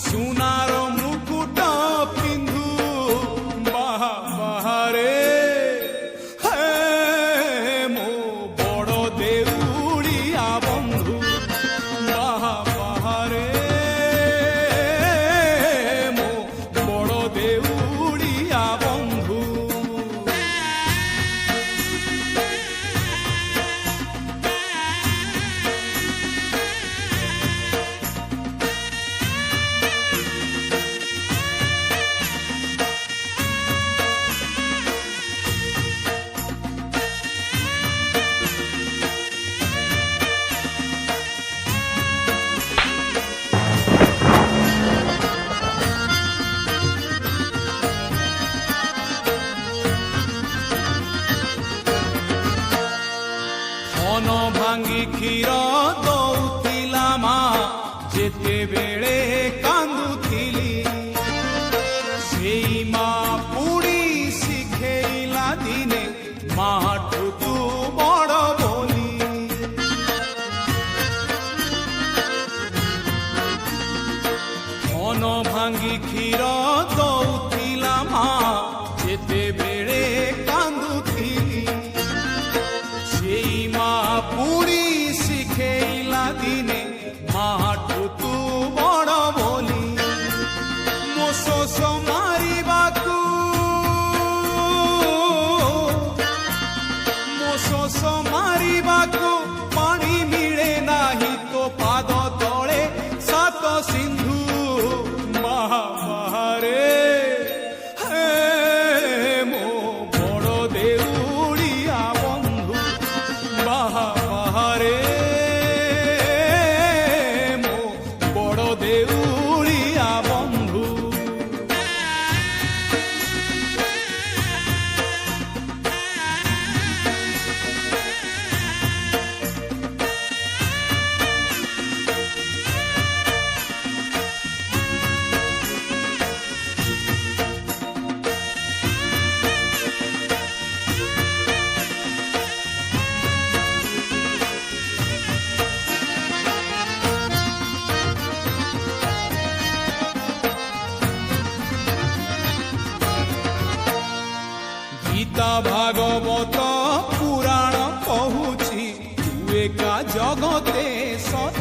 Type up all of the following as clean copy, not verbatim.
सुनार मुकुट पिंधु बाहारे हे मो बड़ देउड़िया बंधु बाहारे मो बड़ देउड़िया बंधु मन भांगी क्षीर दौथिला मा जेते बेले कांदुथिली सेई मा पुड़ी शिखेइला दिने माठु तू बड़ बोली मन भांगी क्षीर दौथिला मा जेते बेले कांदुथिली पुड़ी शिखेइला दिने माठु तू बड़ बोली मो शोष मारिबाकू पानी मिले नाही तो पाद तले सात सिंधु बाहारे हे मो बड़ देउड़िया बंधु बाहारे मो बड़ देउड़िया बंधु गीता भागवत पुराण कहूची तू एका जगते सत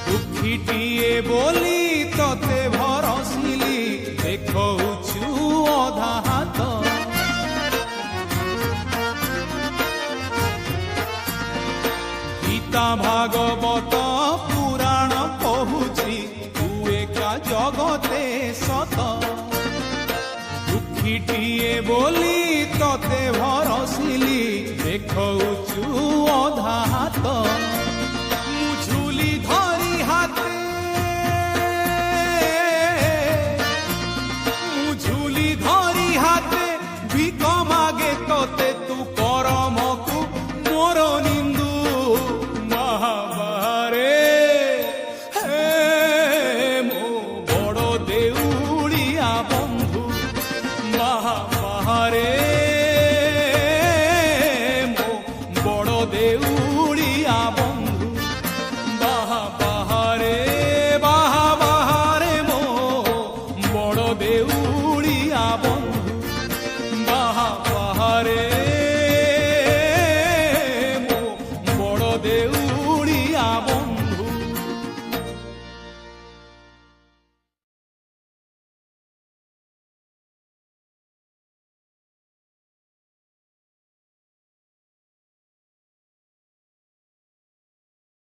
दुखीटिए बोली तते भरसिली देखौछु अधा हाथ गीता भागवत पुराण कहूची तू एका जगते सत दुखीटिए बोली तते भरसिली देखौछु अधा हाथ।